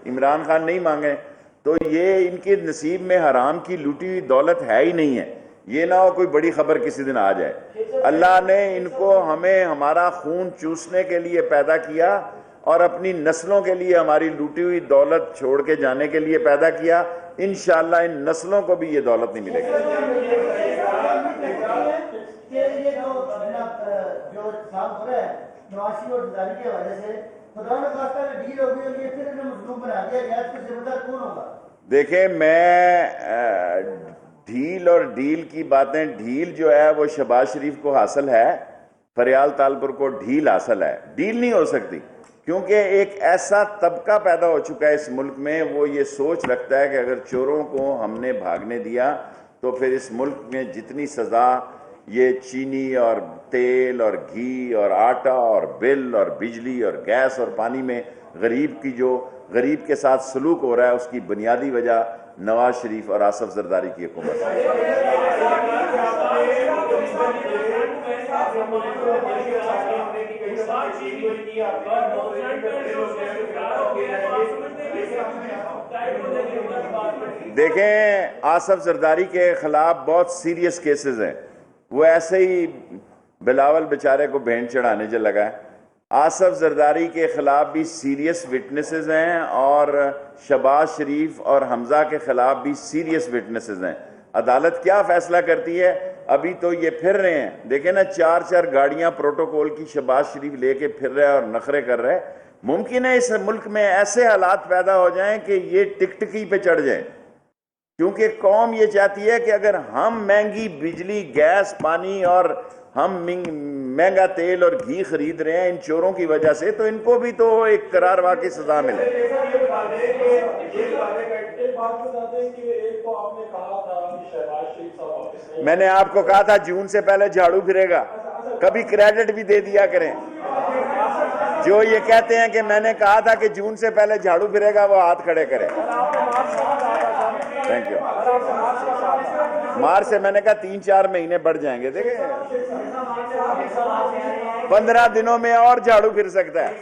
عمران خان نہیں مانگے تو یہ ان کے نصیب میں حرام کی لوٹی ہوئی دولت ہے ہی نہیں ہے. یہ نہ ہو کوئی بڑی خبر کسی دن آ جائے. اللہ نے ان کو ہمیں ہمارا خون چوسنے کے لیے پیدا کیا اور اپنی نسلوں کے لیے ہماری لوٹی ہوئی دولت چھوڑ کے جانے کے لیے پیدا کیا. انشاءاللہ ان نسلوں کو بھی یہ دولت نہیں ملے گی. دیکھیں میں ڈھیل اور ڈیل کی باتیں، ڈھیل جو ہے وہ شہباز شریف کو حاصل ہے، فریال تالپور کو ڈھیل حاصل ہے. ڈیل نہیں ہو سکتی کیونکہ ایک ایسا طبقہ پیدا ہو چکا ہے اس ملک میں، وہ یہ سوچ رکھتا ہے کہ اگر چوروں کو ہم نے بھاگنے دیا تو پھر اس ملک میں جتنی سزا یہ چینی اور تیل اور گھی اور آٹا اور بل اور بجلی اور گیس اور پانی میں غریب کے ساتھ سلوک ہو رہا ہے، اس کی بنیادی وجہ نواز شریف اور آصف زرداری کی حکومت ہے. دیکھیں آصف زرداری کے خلاف بہت سیریس کیسز ہیں. وہ ایسے ہی بلاول بیچارے کو بھینٹ چڑھانے جو لگا ہے. آصف زرداری کے خلاف بھی سیریس وٹنسز ہیں اور شہباز شریف اور حمزہ کے خلاف بھی سیریس وٹنسز ہیں. عدالت کیا فیصلہ کرتی ہے؟ ابھی تو یہ پھر رہے ہیں. دیکھیں نا 4 گاڑیاں پروٹوکول کی شہباز شریف لے کے پھر رہے اور نخرے کر رہے. ممکن ہے اس ملک میں ایسے حالات پیدا ہو جائیں کہ یہ ٹکٹکی پہ چڑھ جائیں، کیونکہ قوم یہ چاہتی ہے کہ اگر ہم مہنگی بجلی، گیس، پانی اور ہم مہنگا تیل اور گھی خرید رہے ہیں ان چوروں کی وجہ سے، تو ان کو بھی تو ایک قرار واقعی سزا ملے. میں نے آپ کو کہا تھا جون سے پہلے جھاڑو پھرے گا. کبھی کریڈٹ بھی دے دیا کریں. جو یہ کہتے ہیں کہ میں نے کہا تھا کہ جون سے پہلے جھاڑو پھرے گا، وہ ہاتھ کھڑے کریں. Thank you. مارچ سے میں نے کہا 3-4 مہینے بڑھ جائیں گے. دیکھیں 15 دنوں میں اور جھاڑو پھر سکتا ہے.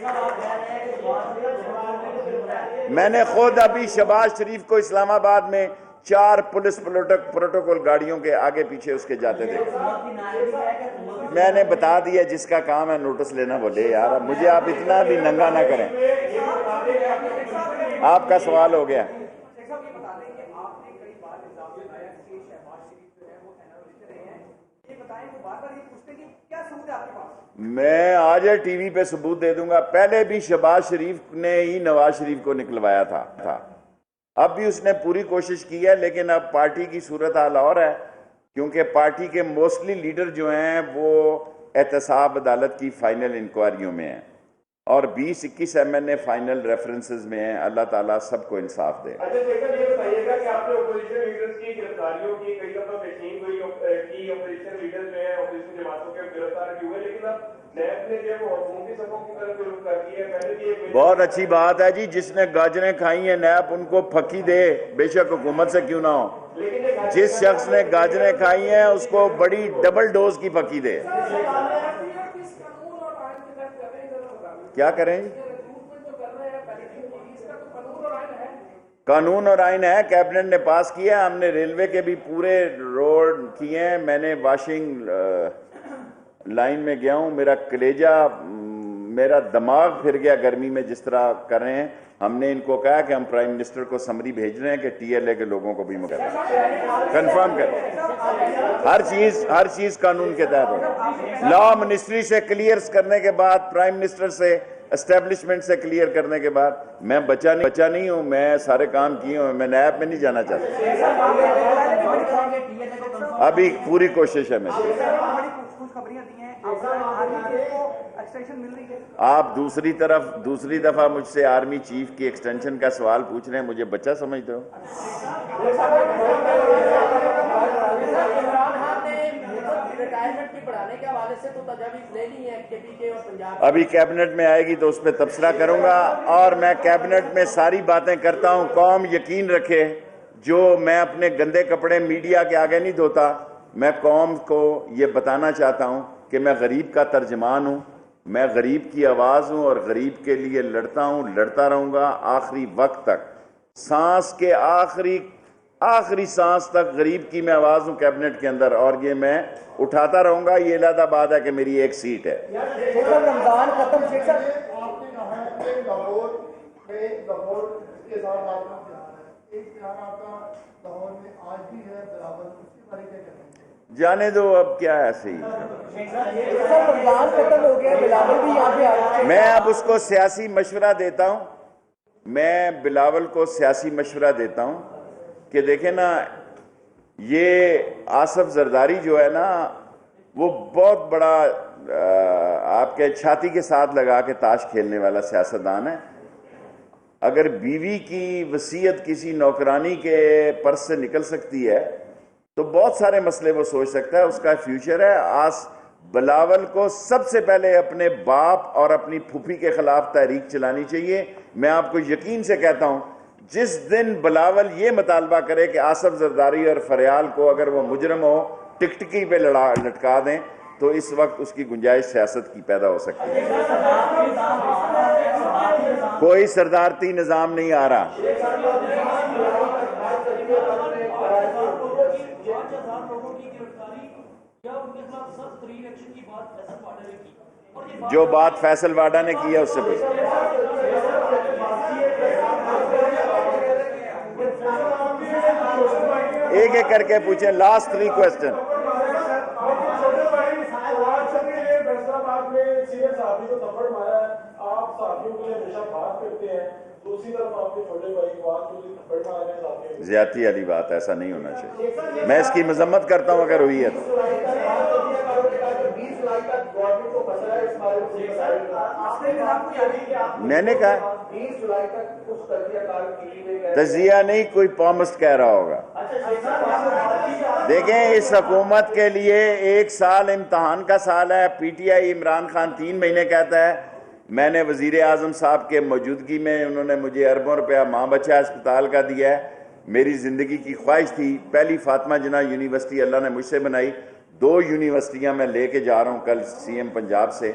میں نے خود ابھی شہباز شریف کو اسلام آباد میں 4 پولیس پروٹوکول گاڑیوں کے آگے پیچھے اس کے جاتے دیکھے. میں نے بتا دیا جس کا کام ہے نوٹس لینا بولے. یار مجھے آپ اتنا بھی ننگا نہ کریں. آپ کا سوال ہو گیا. میں آج ٹی وی پہ ثبوت دے دوں گا. پہلے بھی شہباز شریف نے ہی نواز شریف کو نکلوایا تھا. اب بھی اس نے پوری کوشش کی ہے، لیکن اب پارٹی کی صورتحال اور ہے، کیونکہ پارٹی کے موسٹلی لیڈر جو ہیں وہ احتساب عدالت کی فائنل انکوائریوں میں ہیں اور 20-21 MNA فائنل ریفرنسز میں ہیں. اللہ تعالیٰ سب کو انصاف دے. بہت اچھی بات ہے جی. جس نے گاجریں کھائی ہیں نیب ان کو پھکی دے، بے شک حکومت سے کیوں نہ ہو. جس شخص نے گاجریں کھائی ہیں اس کو بڑی ڈبل ڈوز کی پھکی دے. کیا کریں جی؟ قانون اور آئین ہے، کیبنٹ نے پاس کیا. ہم نے ریلوے کے بھی پورے روڈ کیے ہیں. میں نے واشنگ لائن میں گیا ہوں، میرا کلیجہ، میرا دماغ پھر گیا گرمی میں جس طرح کر رہے ہیں. ہم نے ان کو کہا کہ ہم پرائم منسٹر کو سمری بھیج رہے ہیں کہ TLA کے لوگوں کو بھی کنفرم کریں. ہر چیز قانون کے تحت ہو. لا منسٹری سے کلیئر کرنے کے بعد، پرائم منسٹر سے، اسٹیبلشمنٹ سے کلیئر کرنے کے بعد، میں بچہ نہیں ہوں. میں سارے کام کیے ہوں. میں نیب میں نہیں جانا چاہتا. ابھی پوری کوشش ہے میری. آپ دوسری دفعہ مجھ سے آرمی چیف کی ایکسٹینشن کا سوال پوچھ رہے ہیں. مجھے بچہ سمجھتے ہو؟ ابھی کیبنٹ میں آئے گی تو اس پہ تبصرہ کروں گا. اور میں کیبنٹ میں ساری باتیں کرتا ہوں. قوم یقین رکھے، جو میں اپنے گندے کپڑے میڈیا کے آگے نہیں دھوتا. میں قوم کو یہ بتانا چاہتا ہوں کہ میں غریب کا ترجمان ہوں. میں غریب کی آواز ہوں اور غریب کے لیے لڑتا ہوں، لڑتا رہوں گا آخری وقت تک، سانس کے آخری سانس تک غریب کی میں آواز ہوں کیبنٹ کے اندر، اور یہ میں اٹھاتا رہوں گا۔ یہ علیحدہ بات ہے کہ میری ایک سیٹ ہے۔ رمضان ختم آپ نے کہا ہے کہ لاہور کے ساتھ آپ کا پیار ہے، ایک پیار آپ کا لاہور میں آج بھی ہے بلاول، اس کے بارے میں کیا کہیں گے؟ جانے دو، اب کیا ہے صحیح۔ رمضان ختم ہو گیا، بلاول بھی یہاں پہ آ میں اب اس کو سیاسی مشورہ دیتا ہوں، میں بلاول کو سیاسی مشورہ دیتا ہوں کہ دیکھیں نا، یہ آصف زرداری جو ہے نا، وہ بہت بڑا آپ کے چھاتی کے ساتھ لگا کے تاش کھیلنے والا سیاستدان ہے۔ اگر بیوی کی وصیت کسی نوکرانی کے پرس سے نکل سکتی ہے تو بہت سارے مسئلے وہ سوچ سکتا ہے، اس کا فیوچر ہے۔ بلاول کو سب سے پہلے اپنے باپ اور اپنی پھوپھی کے خلاف تحریک چلانی چاہیے۔ میں آپ کو یقین سے کہتا ہوں، جس دن بلاول یہ مطالبہ کرے کہ آصف زرداری اور فریال کو اگر وہ مجرم ہو ٹکٹکی پہ لٹکا دیں، تو اس وقت اس کی گنجائش سیاست کی پیدا ہو سکتی ہے۔ کوئی صدارتی نظام نہیں آ رہا۔ جو بات فیصل واڈا نے کی ہے اس سے پوچھ۔ ایک ایک کر کے پوچھیں، لاسٹ 3 کوسچن۔ زیادتی والی بات، ایسا نہیں ہونا چاہیے، میں اس کی مذمت کرتا ہوں اگر ہوئی ہے تو۔ میں نے کہا تجزیہ نہیں، کوئی پامسٹ کہہ رہا ہوگا۔ دیکھیں، اس حکومت کے لیے 1 سال امتحان کا سال ہے۔ P T I Imran Khan 3 مہینے کہتا ہے، میں نے وزیر اعظم صاحب کے موجودگی میں انہوں نے مجھے اربوں روپیہ ماں بچہ اسپتال کا دیا ہے۔ میری زندگی کی خواہش تھی، پہلی فاطمہ جناح یونیورسٹی اللہ نے مجھ سے بنائی، 2 یونیورسٹیاں میں لے کے جا رہا ہوں کل سی ایم پنجاب سے۔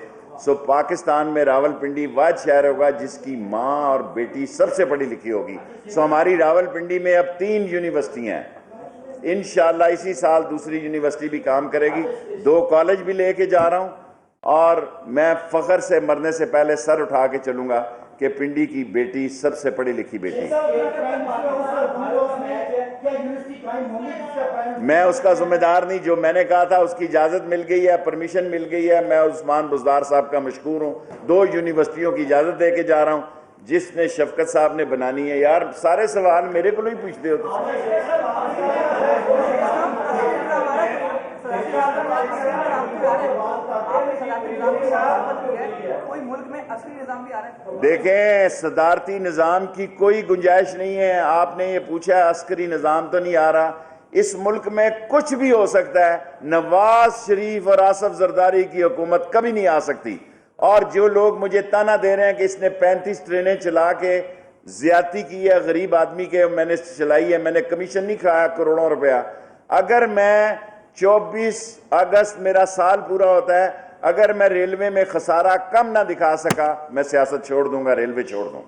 پاکستان میں راول پنڈی واحد شہر ہوگا جس کی ماں اور بیٹی سب سے پڑھی لکھی ہوگی۔ ہماری راول پنڈی میں اب 3 یونیورسٹیاں ہیں، انشاءاللہ اسی سال دوسری یونیورسٹی بھی کام کرے گی، 2 کالج بھی لے کے جا رہا ہوں، اور میں فخر سے مرنے سے پہلے سر اٹھا کے چلوں گا کہ پنڈی کی بیٹی سب سے پڑھی لکھی بیٹی۔ میں اس کا ذمہ دار نہیں، جو میں نے کہا تھا اس کی اجازت مل گئی ہے، پرمیشن مل گئی ہے، میں عثمان بزدار صاحب کا مشکور ہوں۔ 2 یونیورسٹیوں کی اجازت دے کے جا رہا ہوں، جس نے شفقت صاحب نے بنانی ہے۔ یار سارے سوال میرے کو نہیں پوچھتے ہو تو۔ دیکھیں، صدارتی نظام کی کوئی گنجائش نہیں ہے۔ آپ نے یہ پوچھا عسکری نظام تو نہیں آ رہا، اس ملک میں کچھ بھی ہو سکتا ہے۔ نواز شریف اور آصف زرداری کی حکومت کبھی نہیں آ سکتی۔ اور جو لوگ مجھے تانا دے رہے ہیں کہ اس نے 35 ٹرینیں چلا کے زیادتی کی ہے غریب آدمی کے، میں نے چلائی ہے، میں نے کمیشن نہیں کھایا کروڑوں روپیہ۔ اگر میں 24 اگست میرا سال پورا ہوتا ہے، اگر میں ریلوے میں خسارہ کم نہ دکھا سکا، میں سیاست چھوڑ دوں گا، ریلوے چھوڑ دوں۔